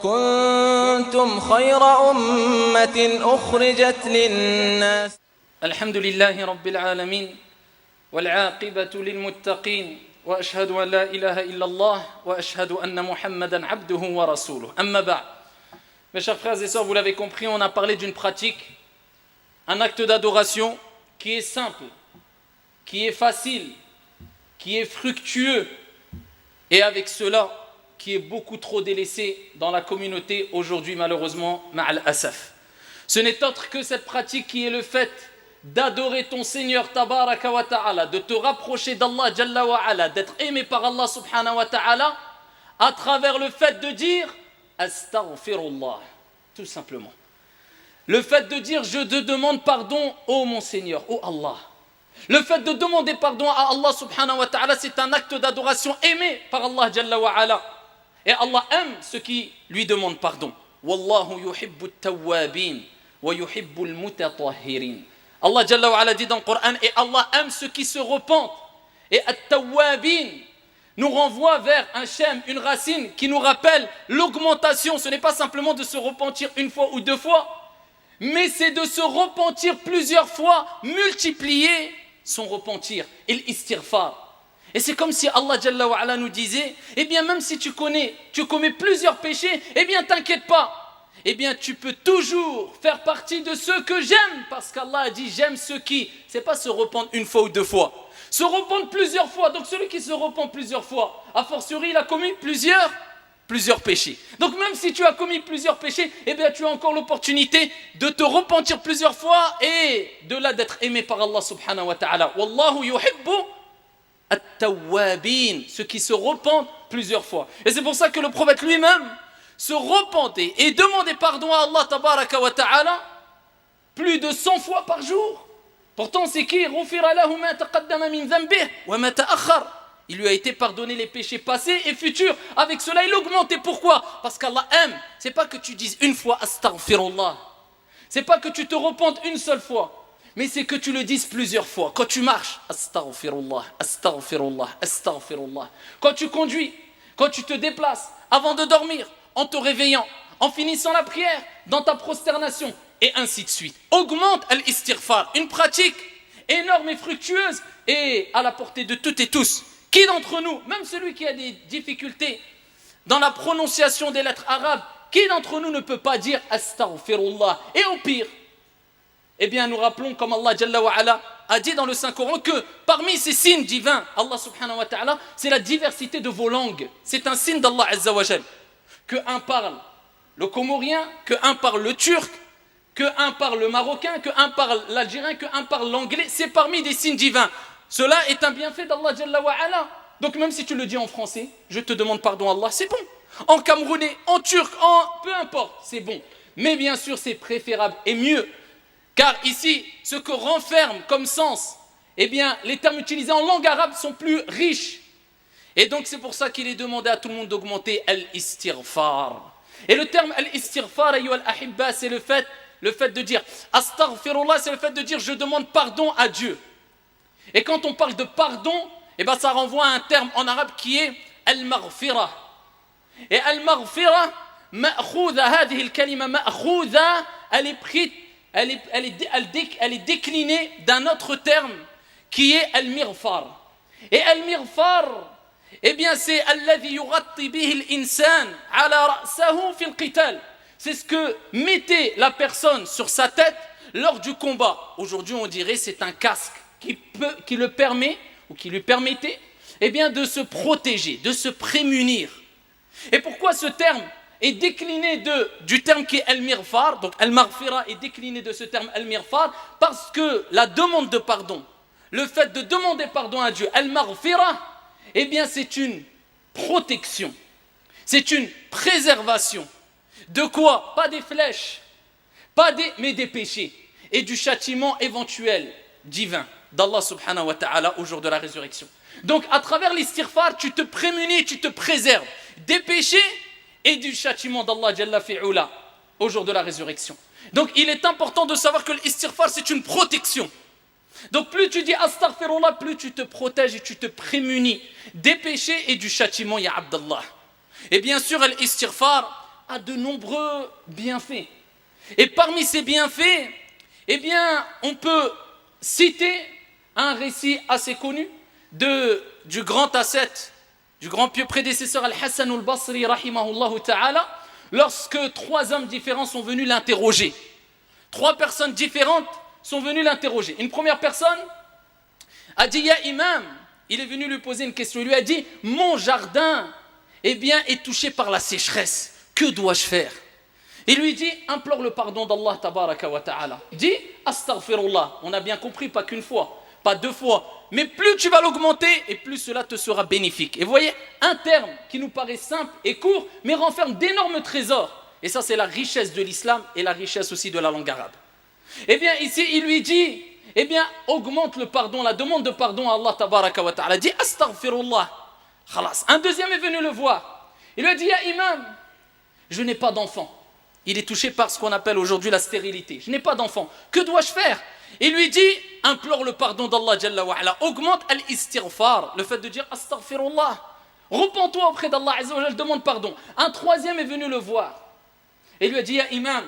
كنتم خير أمة أخرجت للناس الحمد لله رب العالمين والعاقبة للمتقين وأشهد أن لا إله إلا الله وأشهد أن محمدا عبده ورسوله أما بعد. Mes chers frères et sœurs, vous l'avez compris, on a parlé d'une pratique, un acte d'adoration qui est simple, qui est facile, qui est fructueux, et avec cela, qui est beaucoup trop délaissé dans la communauté aujourd'hui, malheureusement, ma'al asaf. Ce n'est autre que cette pratique qui est le fait d'adorer ton Seigneur tabaraka wa ta'ala, de te rapprocher d'Allah jalla wa ala, d'être aimé par Allah subhanahu wa ta'ala, à travers le fait de dire astaghfirullah, tout simplement. Le fait de dire je te demande pardon, ô mon Seigneur, ô Allah. Le fait de demander pardon à Allah subhanahu wa ta'ala, c'est un acte d'adoration aimé par Allah jalla wa ala. Et Allah aime ceux qui lui demandent pardon. Wallahu yuhibbu at-tawwabin wa yuhibbu al-mutatahhirin. Allah jalla wa ala dit dans le Coran, et Allah aime ceux qui se repentent. Et at-tawwabin nous renvoie vers un shem, une racine qui nous rappelle l'augmentation. Ce n'est pas simplement de se repentir une fois ou deux fois, mais c'est de se repentir plusieurs fois, multiplier son repentir, et l'istighfar. Et c'est comme si Allah Jalla wa ala nous disait, eh bien même si tu commets plusieurs péchés, eh bien t'inquiète pas, eh bien tu peux toujours faire partie de ceux que j'aime, parce qu'Allah a dit j'aime ceux qui, c'est pas se rependre une fois ou deux fois, se rependre plusieurs fois. Donc celui qui se repent plusieurs fois, a fortiori il a commis plusieurs péchés. Donc même si tu as commis plusieurs péchés, eh bien tu as encore l'opportunité de te repentir plusieurs fois et de là d'être aimé par Allah subhanahu wa ta'ala. Wallahu yuhibbu at-tawwabin, ceux qui se repentent plusieurs fois. Et c'est pour ça que le prophète lui-même se repentait et demandait pardon à Allah tabaraka wa ta'ala plus de 100 fois par jour. Pourtant c'est qui? Ghufira lahu ma taqaddama min dhanbihi wa ma ta'akhkhar. Il lui a été pardonné les péchés passés et futurs. Avec cela, il augmente. Et pourquoi? Parce qu'Allah aime. C'est pas que tu dises une fois astaghfirullah. C'est pas que tu te repentes une seule fois. Mais c'est que tu le dises plusieurs fois. Quand tu marches, astaghfirullah, astaghfirullah, astaghfirullah. Quand tu conduis, quand tu te déplaces, avant de dormir, en te réveillant, en finissant la prière, dans ta prosternation, et ainsi de suite. Augmente al-istighfar. Une pratique énorme et fructueuse et à la portée de toutes et tous. Qui d'entre nous, même celui qui a des difficultés dans la prononciation des lettres arabes, qui d'entre nous ne peut pas dire astaghfirullah? Et au pire, eh bien nous rappelons comme Allah Jalla wa ala a dit dans le Saint-Coran que parmi ces signes divins, Allah subhanahu wa ta'ala, c'est la diversité de vos langues. C'est un signe d'Allah Azza wa Jal. Que un parle le comorien, que un parle le turc, que un parle le marocain, que un parle l'algérien, que un parle l'anglais. C'est parmi des signes divins. Cela est un bienfait d'Allah Jalla wa ala. Donc même si tu le dis en français, je te demande pardon à Allah, c'est bon. En camerounais, en turc, peu importe, c'est bon. Mais bien sûr, c'est préférable et mieux. Car ici, ce que renferme comme sens, eh bien, les termes utilisés en langue arabe sont plus riches. Et donc c'est pour ça qu'il est demandé à tout le monde d'augmenter al-istighfar. Et le terme al-istighfar, ayyuha al-ahibba, c'est le fait de dire astaghfirullah, c'est le fait de dire je demande pardon à Dieu. Et quand on parle de pardon, eh ben ça renvoie à un terme en arabe qui est al-maghfira. Et al-maghfira, ma'khouda, hadhihi al-kalima ma'khouda, elle est déclinée d'un autre terme qui est al-mighfar. Et al-mighfar, eh bien c'est alladhi yughatti bihi al-insan ala ra'sahu fi al-qital. C'est ce que mettait la personne sur sa tête lors du combat. Aujourd'hui, on dirait c'est un casque qui le permet, ou qui lui permettait, eh bien, de se protéger, de se prémunir. Et pourquoi ce terme est décliné du terme qui est al-mighfar, donc al-maghfira est décliné de ce terme al-mighfar, parce que la demande de pardon, le fait de demander pardon à Dieu, al-maghfira, eh bien, c'est une protection, c'est une préservation. De quoi? Pas des flèches, mais des péchés, et du châtiment éventuel divin d'Allah subhanahu wa ta'ala au jour de la résurrection. Donc à travers l'istighfar, tu te prémunis, tu te préserves des péchés et du châtiment d'Allah Jalla fi'ula au jour de la résurrection. Donc il est important de savoir que l'istighfar c'est une protection. Donc plus tu dis astaghfirullah, plus tu te protèges et tu te prémunis des péchés et du châtiment, ya Abdallah. Et bien sûr l'istighfar a de nombreux bienfaits. Et parmi ces bienfaits, eh bien, on peut citer un récit assez connu du grand ascète, du grand pieux prédécesseur Al-Hassan al-Basri, rahimahullah ta'ala, lorsque 3 hommes différents sont venus l'interroger. 3 personnes différentes sont venues l'interroger. Une première personne a dit, Ya Imam, il est venu lui poser une question. Il lui a dit, mon jardin, eh bien, est touché par la sécheresse. Que dois-je faire? Il lui dit, implore le pardon d'Allah tabaraka wa ta'ala. Dis, astaghfirullah. On a bien compris, pas qu'une fois, pas 2 fois. Mais plus tu vas l'augmenter, et plus cela te sera bénéfique. Et vous voyez, un terme qui nous paraît simple et court, mais renferme d'énormes trésors. Et ça, c'est la richesse de l'islam et la richesse aussi de la langue arabe. Eh bien, ici, il lui dit, eh bien, augmente le pardon, la demande de pardon à Allah tabaraka wa ta'ala. Dis, astaghfirullah. Khalas. Un deuxième est venu le voir. Il lui a dit, Ya Imam, je n'ai pas d'enfant. Il est touché par ce qu'on appelle aujourd'hui la stérilité. Je n'ai pas d'enfant. Que dois-je faire? Il lui dit, implore le pardon d'Allah Jalla wa ala. Augmente al-istighfar, le fait de dire astaghfirullah. Repends-toi auprès d'Allah Azza wa Jalla, demande pardon. Un troisième est venu le voir. Et lui a dit, Ya Imam,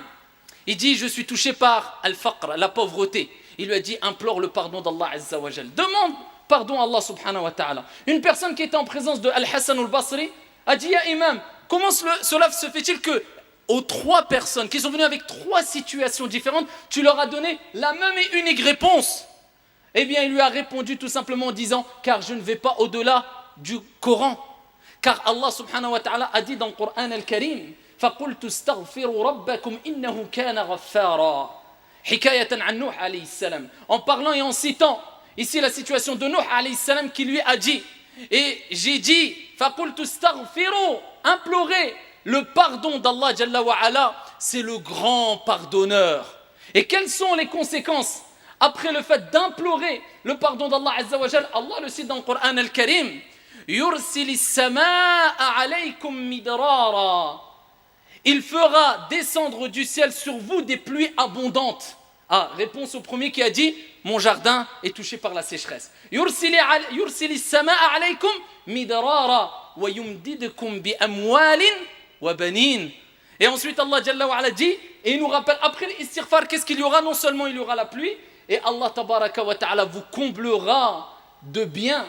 il dit, je suis touché par al-faqr, la pauvreté. Il lui a dit, implore le pardon d'Allah Azza wa Jalla. Demande pardon à Allah subhanahu wa ta'ala. Une personne qui était en présence de Al-Hassan al-Basri a dit, Ya Imam, comment cela se fait-il que aux 3 personnes qui sont venues avec 3 situations différentes, tu leur as donné la même et unique réponse? Eh bien, il lui a répondu tout simplement en disant, car je ne vais pas au-delà du Coran. Car Allah subhanahu wa ta'ala a dit dans le Coran al-Karim, فَقُلْتُ اسْتَغْفِرُوا رَبَّكُمْ إِنَّهُ كَانَ غَفَّارًا حِكَايَةً عن نوح alayhi salam. En parlant et en citant ici la situation de Nuh alayhi salam qui lui a dit, et j'ai dit, فَقُلْتُ اسْتَغْفِرُوا, implorez le pardon d'Allah Jalla wa ala, c'est le grand pardonneur. Et quelles sont les conséquences après le fait d'implorer le pardon d'Allah Azza wa Jalla? Allah le cite dans le Coran al-Karim, yursilis samaa alaykum midrara. Il fera descendre du ciel sur vous des pluies abondantes. Ah, réponse au premier qui a dit, mon jardin est touché par la sécheresse. Yursilis samaa alaykum midrara wa yumdidkum bi amwalin. Et ensuite Allah Jalla wa ala dit, et il nous rappelle après l'istighfar, qu'est-ce qu'il y aura? Non seulement il y aura la pluie, et Allah tabaraka wa ta'ala vous comblera de biens,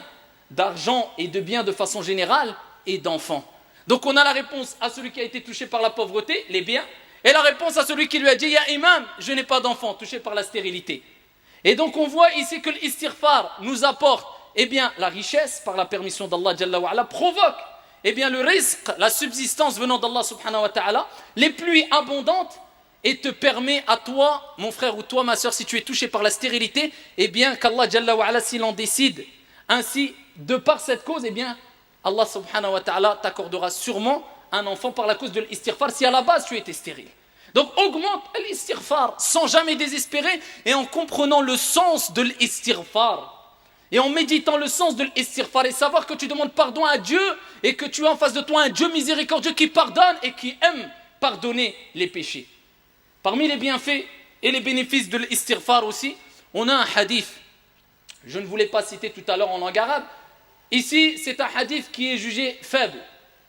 d'argent et de biens de façon générale, et d'enfants. Donc on a la réponse à celui qui a été touché par la pauvreté, les biens, et la réponse à celui qui lui a dit, Ya Imam, je n'ai pas d'enfant, touché par la stérilité. Et donc on voit ici que l'istighfar nous apporte, eh bien, la richesse, par la permission d'Allah Jalla wa ala, provoque eh bien le rizq, la subsistance venant d'Allah subhanahu wa ta'ala, les pluies abondantes, et te permet à toi, mon frère ou toi, ma soeur, si tu es touché par la stérilité, eh bien qu'Allah Jalla wa ala, s'il en décide ainsi, de par cette cause, eh bien Allah subhanahu wa ta'ala t'accordera sûrement un enfant par la cause de l'istighfar, si à la base tu étais stérile. Donc augmente l'istighfar sans jamais désespérer, et en comprenant le sens de l'istighfar. Et en méditant le sens de l'istighfar et savoir que tu demandes pardon à Dieu et que tu as en face de toi un Dieu miséricordieux qui pardonne et qui aime pardonner les péchés. Parmi les bienfaits et les bénéfices de l'istighfar aussi, on a un hadith. Je ne voulais pas citer tout à l'heure en langue arabe. Ici, c'est un hadith qui est jugé faible.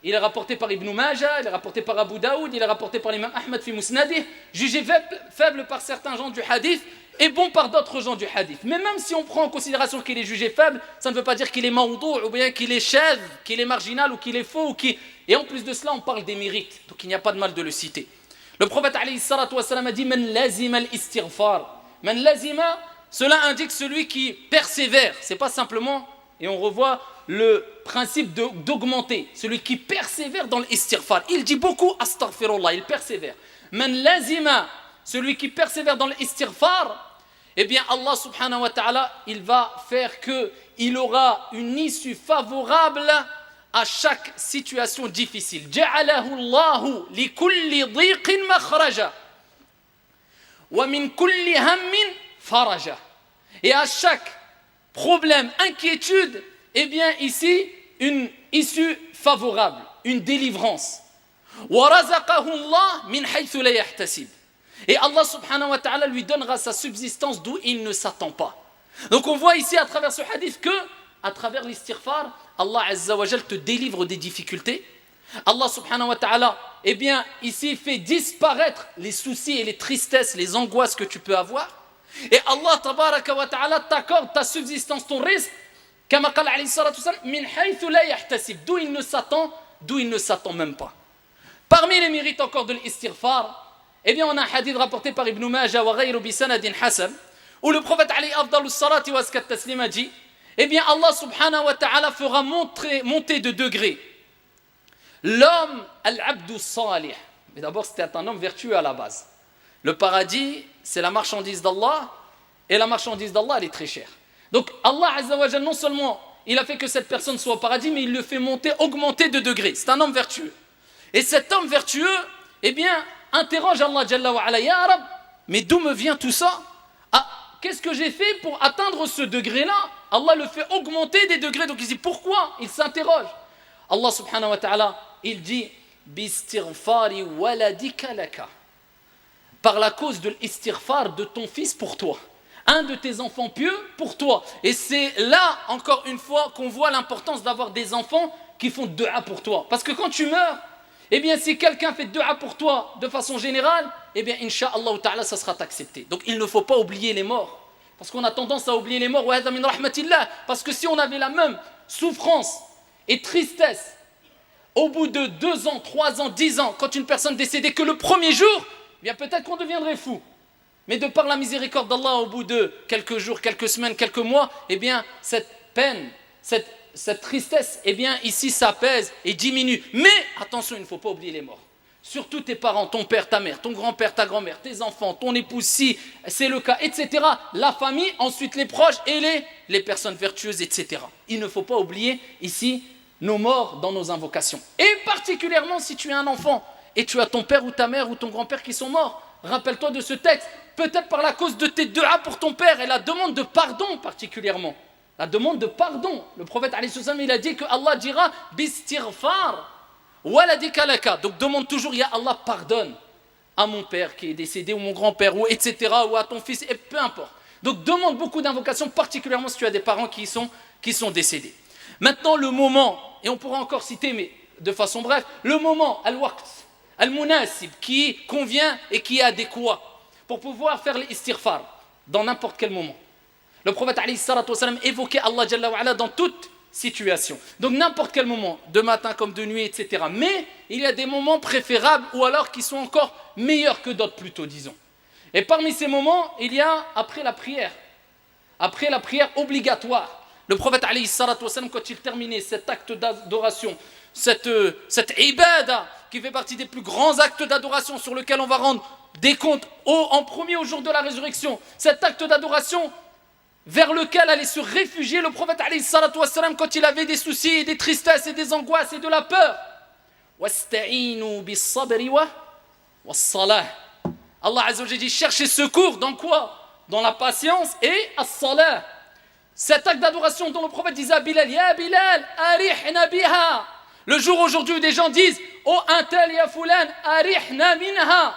Il est rapporté par Ibn Majah, il est rapporté par Abu Daoud, il est rapporté par l'imam Ahmad fi Musnadih, jugé faible par certains gens du hadith et bon par d'autres gens du hadith. Mais même si on prend en considération qu'il est jugé faible, ça ne veut pas dire qu'il est maoudou, ou bien qu'il est chèvre, qu'il est marginal, ou qu'il est faux, et en plus de cela, on parle des mérites. Donc il n'y a pas de mal de le citer. Le prophète alayhi salatu wa salam a dit, Man lazima al-istighfar. Man lazima, cela indique celui qui persévère. C'est pas simplement, et on revoit le principe d'augmenter, celui qui persévère dans l'istighfar. Il dit beaucoup astaghfirullah, il persévère. Man lazima, celui qui persévère dans l'istighfar, eh bien Allah subhanahu wa ta'ala, il va faire qu'il aura une issue favorable à chaque situation difficile. Ja'alahu Allahu li kulli dhiqin makhraja wa min kulli hammin faraja. Et à chaque problème, inquiétude, eh bien ici, une issue favorable, une délivrance. Wa razaqahu Allah min haythu la yahtasib. Et Allah subhanahu wa ta'ala lui donnera sa subsistance d'où il ne s'attend pas. Donc on voit ici à travers ce hadith que, à travers l'istighfar, Allah azza wa jal te délivre des difficultés. Allah subhanahu wa ta'ala, eh bien, ici fait disparaître les soucis et les tristesses, les angoisses que tu peux avoir. Et Allah tabaraka wa ta'ala t'accorde ta subsistance, ton risque, kama qala alayhi salatu wassalam, min haythu la yahtasib, d'où il ne s'attend même pas. Parmi les mérites encore de l'istighfar, eh bien, on a un hadith rapporté par Ibn Majah wa ghayru bi sanadin hasan, où le prophète alayhi afdalus salati wa askat taslima dit, eh bien, Allah subhanahu wa ta'ala fera monter de degrés l'homme al-abdu salih. Mais d'abord, c'était un homme vertueux à la base. Le paradis, c'est la marchandise d'Allah, et la marchandise d'Allah, elle est très chère. Donc, Allah Azza wa Jalla, non seulement il a fait que cette personne soit au paradis, mais il le fait augmenter de degrés. C'est un homme vertueux. Et cet homme vertueux, eh bien, interroge Allah Jalla wa Ala, Ya Rab, mais d'où me vient tout ça? Ah, qu'est-ce que j'ai fait pour atteindre ce degré-là? Allah le fait augmenter des degrés. Donc il dit, pourquoi? Il s'interroge. Allah subhanahu wa ta'ala, il dit, Bistighfari waladika laka. Par la cause de l'istighfar de ton fils pour toi. Un de tes enfants pieux pour toi. Et c'est là, encore une fois, qu'on voit l'importance d'avoir des enfants qui font dua pour toi. Parce que quand tu meurs, eh bien, si quelqu'un fait dua pour toi de façon générale, eh bien, incha'Allah ta'ala, ça sera accepté. Donc, il ne faut pas oublier les morts. Parce qu'on a tendance à oublier les morts. Parce que si on avait la même souffrance et tristesse au bout de 2 ans, 3 ans, 10 ans, quand une personne décédait que le premier jour, eh bien, peut-être qu'on deviendrait fou. Mais de par la miséricorde d'Allah, au bout de quelques jours, quelques semaines, quelques mois, eh bien, cette peine, cette tristesse, eh bien, ici, s'apaise et diminue. Mais, attention, il ne faut pas oublier les morts. Surtout tes parents, ton père, ta mère, ton grand-père, ta grand-mère, tes enfants, ton épouse, si c'est le cas, etc. La famille, ensuite les proches et les personnes vertueuses, etc. Il ne faut pas oublier, ici, nos morts dans nos invocations. Et particulièrement, si tu es un enfant et tu as ton père ou ta mère ou ton grand-père qui sont morts, rappelle-toi de ce texte, peut-être par la cause de tes duas pour ton père et la demande de pardon particulièrement. La demande de pardon. Le prophète alayhi salam, il a dit que Allah dira bistighfar waladika laka. Donc demande toujours, ya Allah, pardonne à mon père qui est décédé ou mon grand-père ou etc. ou à ton fils et peu importe. Donc demande beaucoup d'invocations, particulièrement si tu as des parents qui sont décédés. Maintenant le moment, et on pourra encore citer mais de façon brève, le moment al-waqt al-munasib qui convient et qui est adéquat pour pouvoir faire l'istighfar dans n'importe quel moment. Le prophète alayhi salatu wassalam évoquait Allah Jalla wa Ala dans toute situation. Donc n'importe quel moment, de matin comme de nuit, etc. Mais il y a des moments préférables ou alors qui sont encore meilleurs que d'autres plutôt, disons. Et parmi ces moments, il y a après la prière obligatoire. Le prophète alayhi salatu wassalam, quand il terminait cet acte d'adoration, cette ibada qui fait partie des plus grands actes d'adoration sur lequel on va rendre des comptes en premier au jour de la résurrection, cet acte d'adoration vers lequel allait se réfugier le prophète alayhi salatu wassalam quand il avait des soucis et des tristesses et des angoisses et de la peur. Wasta'inu bis-sabri was-salah. Allah azza wa jalla dit cherchez secours dans quoi? Dans la patience et as-salah. Cet acte d'adoration dont le prophète disait à Bilal, Ya Bilal, arihna biha. Le jour aujourd'hui où des gens disent, oh un tel ya fulan, arihna minha.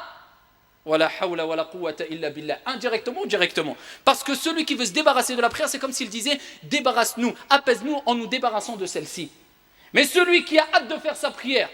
Wala hawla wala quwwata illa billah. Indirectement ou directement. Parce que celui qui veut se débarrasser de la prière, c'est comme s'il disait, débarrasse-nous, apaise-nous en nous débarrassant de celle-ci. Mais celui qui a hâte de faire sa prière,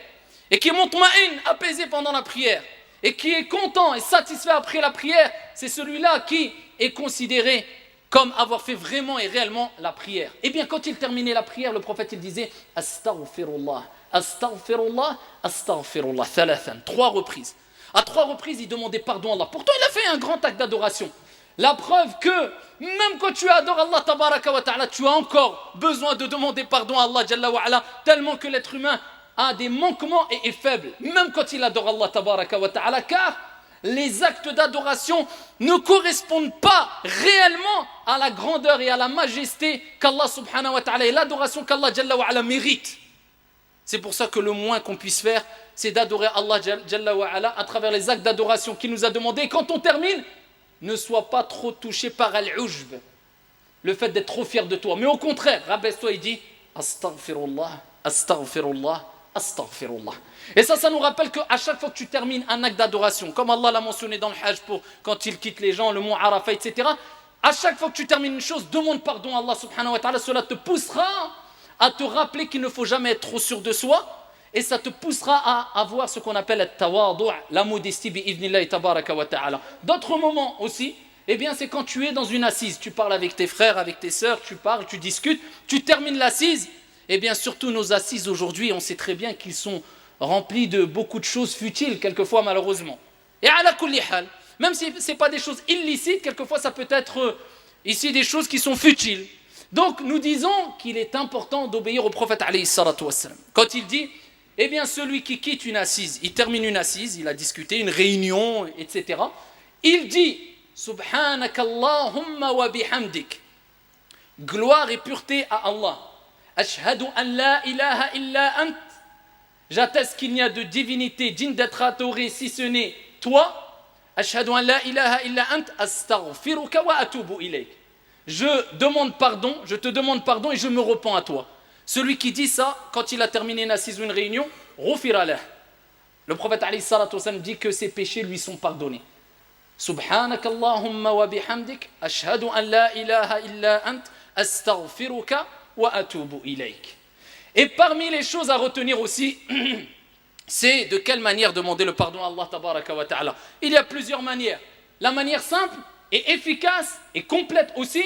et qui est mutma'in, apaisé pendant la prière, et qui est content et satisfait après la prière, c'est celui-là qui est considéré comme avoir fait vraiment et réellement la prière. Et bien quand il terminait la prière, le prophète il disait Astaghfirullah, Astaghfirullah, Astaghfirullah, thalathan, 3 reprises. À 3 reprises, il demandait pardon à Allah. Pourtant, il a fait un grand acte d'adoration. La preuve que même quand tu adores Allah tabaraka wa ta'ala, tu as encore besoin de demander pardon à Allah jalla wa ala, tellement que l'être humain a des manquements et est faible. Même quand il adore Allah tabaraka wa ta'ala, car les actes d'adoration ne correspondent pas réellement à la grandeur et à la majesté qu'Allah subhanahu wa ta'ala et l'adoration qu'Allah jalla wa ala mérite. C'est pour ça que le moins qu'on puisse faire, c'est d'adorer Allah jalla wa ala à travers les actes d'adoration qu'il nous a demandé. Et quand on termine, ne sois pas trop touché par al-ujb, le fait d'être trop fier de toi. Mais au contraire, rabaisse-toi et dis Astaghfirullah, Astaghfirullah, Astaghfirullah. Et ça nous rappelle qu'à chaque fois que tu termines un acte d'adoration, comme Allah l'a mentionné dans le Hajj pour quand il quitte les gens, le mont Arafat, etc. À chaque fois que tu termines une chose, demande pardon à Allah subhanahu wa ta'ala. Cela te poussera à te rappeler qu'il ne faut jamais être trop sûr de soi et ça te poussera à avoir ce qu'on appelle le tawadu', la modestie bi'idhnillahi tabaraka wa ta'ala. D'autres moments aussi, eh bien c'est quand tu es dans une assise, tu parles avec tes frères, avec tes sœurs, tu parles, tu discutes, tu termines l'assise. Eh bien surtout nos assises aujourd'hui, on sait très bien qu'ils sont remplis de beaucoup de choses futiles, quelquefois malheureusement. Et ala kulli hal, même si ce n'est pas des choses illicites, quelquefois ça peut être ici des choses qui sont futiles. Donc nous disons qu'il est important d'obéir au prophète alayhi salatu wassalam. Quand il dit, eh bien celui qui quitte une assise, il termine une assise, il a discuté, une réunion, etc. Il dit, Subhanakallahumma wa bihamdik, gloire et pureté à Allah. Ashhadu an la ilaha illa ant, j'atteste qu'il n'y a de divinité digne d'être adorée si ce n'est toi. Ashhadu an la ilaha illa ant, astaghfiruka wa atubu ilayk. Je te demande pardon et je me repens à toi. Celui qui dit ça, quand il a terminé une assise ou une réunion, ghufira lah. Le prophète alayhi salatu wasallam dit que ses péchés lui sont pardonnés. Subhanakallahumma wa bihamdik, ashhadu an la ilaha illa ant, astaghfiruka wa atubu ilayk. Et parmi les choses à retenir aussi, c'est de quelle manière demander le pardon à Allah tabaraka wa ta'ala. Il y a plusieurs manières. La manière simple et efficace et complète aussi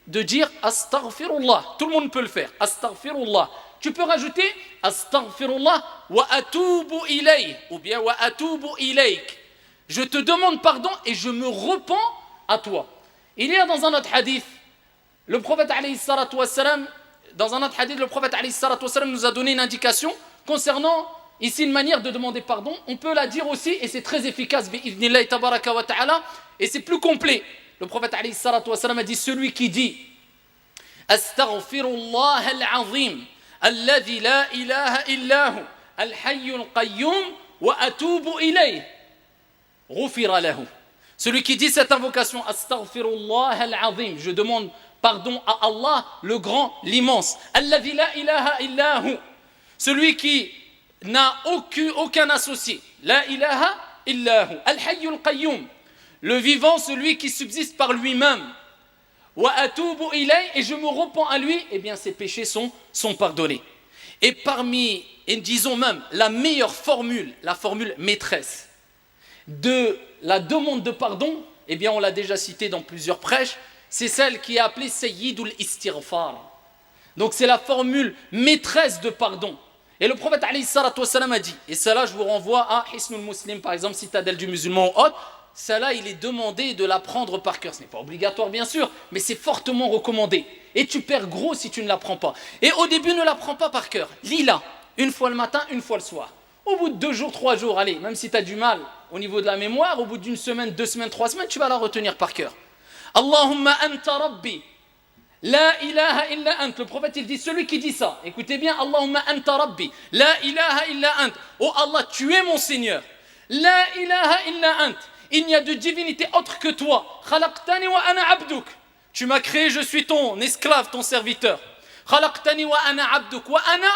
de dire astaghfirullah. Tout le monde peut le faire. Astaghfirullah. Tu peux rajouter astaghfirullah wa atubu ilayk ou bien wa atubu ilayk. Je te demande pardon et je me repens à toi. Il y a dans un autre hadith, le prophète alayhi salatu wassalam, nous a donné une indication concernant ici une manière de demander pardon. On peut la dire aussi et c'est très efficace bi'idhnillahi tabaraka wa ta'ala et c'est plus complet. Le prophète alayhi salatu wassalam a dit, celui qui dit astaghfirullah al-azim alladhi la ilaha illahu al-hayyul qayyum wa atubu ilayh ghufira lahu. Celui qui dit cette invocation astaghfirullah al-azim, je demande pardon à Allah le grand, l'immense, alladhi la ilaha illahu, celui qui n'a aucun associé, la ilaha illahu, al-hayyul qayyum, le vivant, celui qui subsiste par lui-même, wa atubu ilay, et je me repens à lui, eh bien ses péchés sont pardonnés. Et parmi, et disons même, la meilleure formule, la formule maîtresse de la demande de pardon, eh bien on l'a déjà cité dans plusieurs prêches, c'est celle qui est appelée Sayyidul Istighfar. Donc c'est la formule maîtresse de pardon. Et le prophète alayhi salatu wassalam a dit, et cela je vous renvoie à Hisnul Muslim par exemple, citadelle du musulman ou autre, cela il est demandé de l'apprendre par cœur. Ce n'est pas obligatoire bien sûr, mais c'est fortement recommandé. Et tu perds gros si tu ne l'apprends pas. Et au début ne l'apprends pas par cœur. Lis-la, une fois le matin, une fois le soir. Au bout de 2 jours, 3 jours, allez, même si tu as du mal au niveau de la mémoire, au bout d'une semaine, 2 semaines, 3 semaines, tu vas la retenir par cœur. Allahumma anta rabbi, la ilaha illa ant. Le prophète il dit, celui qui dit ça, écoutez bien, Allahumma anta rabbi, la ilaha illa ant. Oh Allah, tu es mon Seigneur. La ilaha illa ant. Il n'y a de divinité autre que toi. Khalaqtani wa ana abduk. Tu m'as créé, je suis ton esclave, ton serviteur. Khalaqtani wa ana abduk wa ana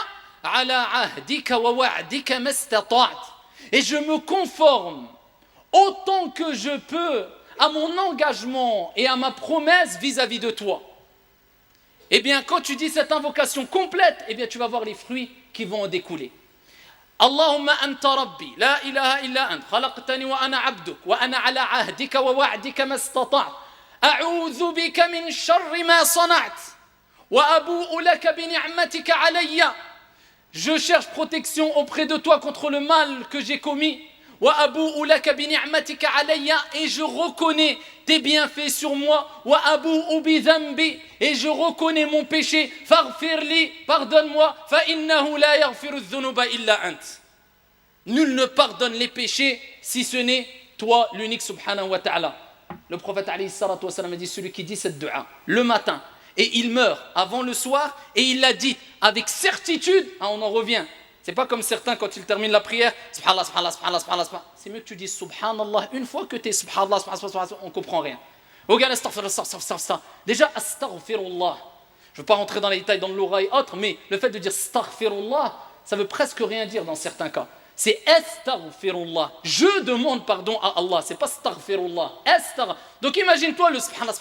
ala ahdika wa wa'dika mastata'at. Et je me conforme autant que je peux à mon engagement et à ma promesse vis-à-vis de toi. Eh bien, quand tu dis cette invocation complète, eh bien, tu vas voir les fruits qui vont en découler. Allahumma anta rabbi, la ilaha illa ant, khalaqtani wa ana abduk, wa ana ala ahdika wa wa'dika mastata'at. A'udhu bika min sharri ma sana'at, wa abu'u laka bi ni'matika alayya. Je cherche protection auprès de toi contre le mal que j'ai commis. Wa abu'u laka bi ni'matika alayya, et je reconnais tes bienfaits sur moi. Wa abu'u bi dhanbi, et je reconnais mon péché. Faghfirli, pardonne-moi. Fa innahu la yaghfiru dhunuba illa ant. Nul ne pardonne les péchés si ce n'est toi l'unique subhanahu wa ta'ala. Le prophète alayhi salatu wa sallam a dit, celui qui dit cette dua le matin et il meurt avant le soir et il l'a dit avec certitude, on en revient. C'est pas comme certains quand ils terminent la prière, subhanallah, subhanallah, subhanallah, subhanallah. C'est mieux que tu dises subhanallah une fois que tu es subhanallah, subhanallah, on comprend rien. Regarde, astaghfirullah. Déjà, astaghfirullah. Je ne veux pas rentrer dans les détails dans l'oreille et autres, mais le fait de dire astaghfirullah, ça veut presque rien dire dans certains cas. C'est astaghfirullah. Je demande pardon à Allah. C'est pas astaghfirullah. Donc imagine-toi le subhanallah,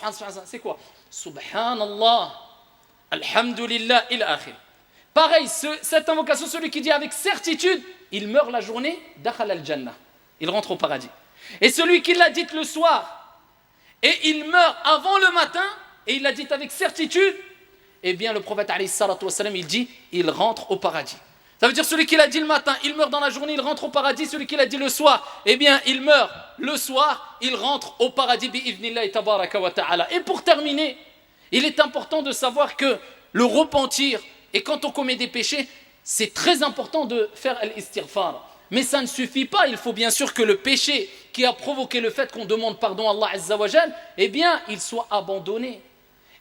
c'est quoi? Subhanallah, alhamdulillah, ila akhir. Pareil, cette invocation, celui qui dit avec certitude, il meurt la journée, dakhal al-jannah, il rentre au paradis. Et celui qui l'a dite le soir, et il meurt avant le matin, et il l'a dite avec certitude, eh bien le prophète alayhi salatu wassalam, il dit, il rentre au paradis. Ça veut dire celui qui l'a dit le matin, il meurt dans la journée, il rentre au paradis. Celui qui l'a dit le soir, eh bien il meurt le soir, il rentre au paradis bi'idhnillahi tabaraka wa ta'ala. Et pour terminer, il est important de savoir que le repentir, et quand on commet des péchés, c'est très important de faire al-istighfar. Mais ça ne suffit pas, il faut bien sûr que le péché qui a provoqué le fait qu'on demande pardon à Allah Azza wa Jal, eh bien il soit abandonné.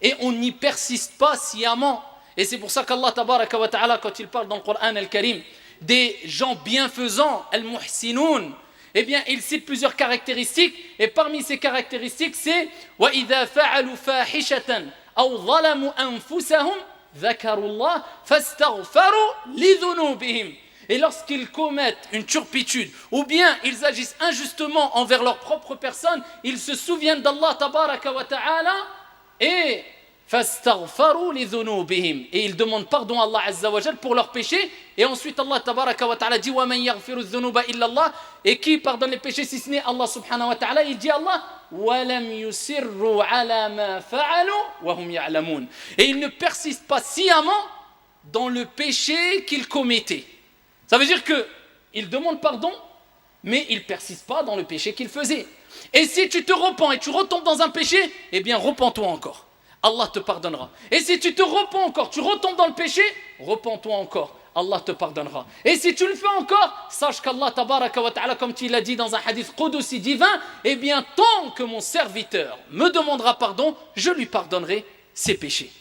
Et on n'y persiste pas sciemment. Et c'est pour ça qu'Allah tabaraka wa ta'ala, quand il parle dans le Coran al-Karim des gens bienfaisants, al-muhsinoun, eh bien il cite plusieurs caractéristiques, et parmi ces caractéristiques c'est وَإِذَا فَعَلُوا فَاحِشَةً أَوْ ظَلَمُوا أَنفُسَهُمْ ذَكَرُوا اللَّهَ فَاسْتَغْفَرُوا لِذُنُوبِهِمْ. Et lorsqu'ils commettent une turpitude, ou bien ils agissent injustement envers leur propre personne, ils se souviennent d'Allah tabaraka wa ta'ala et فَاسْتَغْفَرُوا لِذُنُوبِهِمْ. Et ils demandent pardon à Allah Azza wa Jal pour leurs péchés. Et ensuite Allah tabaraka wa ta'ala dit وَمَنْ يَغْفِرُ الذُّنُوبَ إِلَّا اللَّهِ. Et qui pardonne les péchés si ce n'est Allah subhanahu wa ta'ala? Il dit Allah وَلَمْ يُسِرُّوا عَلَى مَا فَعَلُوا وَهُمْ يَعْلَمُونَ. Et ils ne persistent pas sciemment dans le péché qu'ils commettaient. Ça veut dire qu'ils demandent pardon, mais ils ne persistent pas dans le péché qu'ils faisaient. Et si tu te repens et tu retombes dans un péché, eh bien repens-toi encore. Allah te pardonnera. Et si tu te repens encore, tu retombes dans le péché, repens-toi encore. Allah te pardonnera. Et si tu le fais encore, sache qu'Allah tabaraka wa ta'ala, comme tu l'as dit dans un hadith qudusi divin, eh bien tant que mon serviteur me demandera pardon, je lui pardonnerai ses péchés.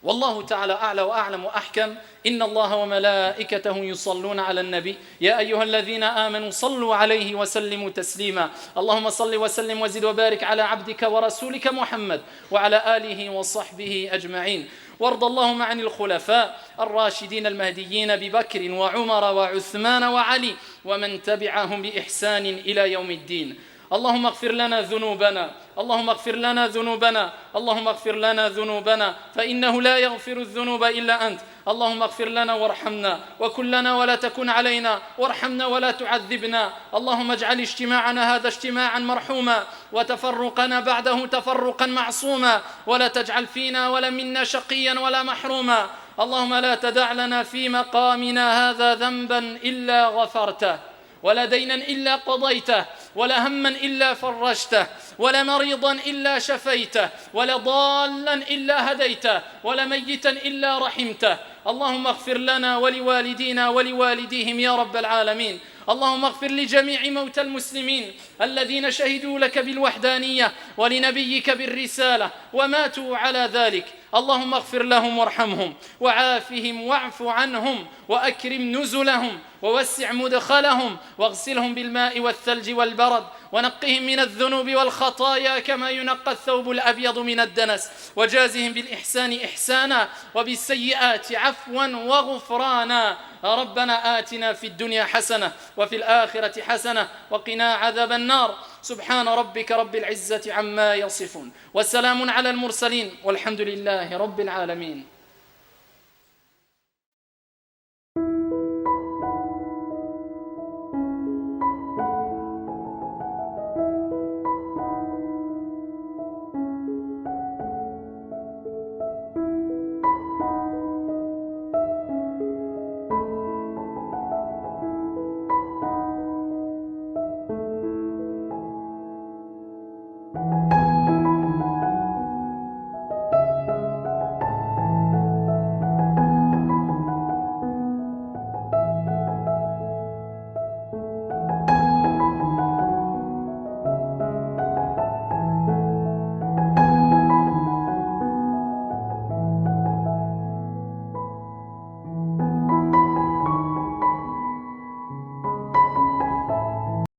والله تعالى أعلى وأعلم وأحكم. إن الله وملائكته يصلون على النبي يا أيها الذين آمنوا صلوا عليه وسلموا تسليما. اللهم صل وسلم وزد وبارك على عبدك ورسولك محمد وعلى آله وصحبه أجمعين. وارض اللهم عن الخلفاء الراشدين المهديين ببكر وعمر وعثمان وعلي ومن تبعهم بإحسان إلى يوم الدين. اللهم اغفر لنا ذنوبنا اللهم اغفر لنا ذنوبنا اللهم اغفر لنا ذنوبنا فإنه لا يغفر الذنوب إلا أنت. اللهم اغفر لنا وارحمنا وكن لنا ولا تكن علينا وارحمنا ولا تعذبنا. اللهم اجعل اجتماعنا هذا اجتماعا مرحوما وتفرقنا بعده تفرقا معصوما ولا تجعل فينا ولا منا شقيا ولا محروما. اللهم لا تدع لنا في مقامنا هذا ذنبا إلا غفرته ولا دينا إلا قضيته ولا هما إلا فرجته ولا مريضا إلا شفيته ولا ضالا إلا هديته ولا ميتا إلا رحمته. اللهم اغفر لنا ولوالدينا ولوالديهم يا رب العالمين. اللهم اغفر لجميع موتى المسلمين الذين شهدوا لك بالوحدانية ولنبيك بالرسالة وماتوا على ذلك. اللهم اغفر لهم وارحمهم وعافهم واعف عنهم وأكرم نزلهم ووسع مدخلهم واغسلهم بالماء والثلج والبرد ونقهم من الذنوب والخطايا كما ينقى الثوب الأبيض من الدنس وجازهم بالإحسان إحسانا وبالسيئات عفوا وغفرانا. ربنا آتنا في الدنيا حسنة وفي الآخرة حسنة وقنا عذاب النار. سبحان ربك رب العزة عما يصفون وسلام على المرسلين والحمد لله رب العالمين.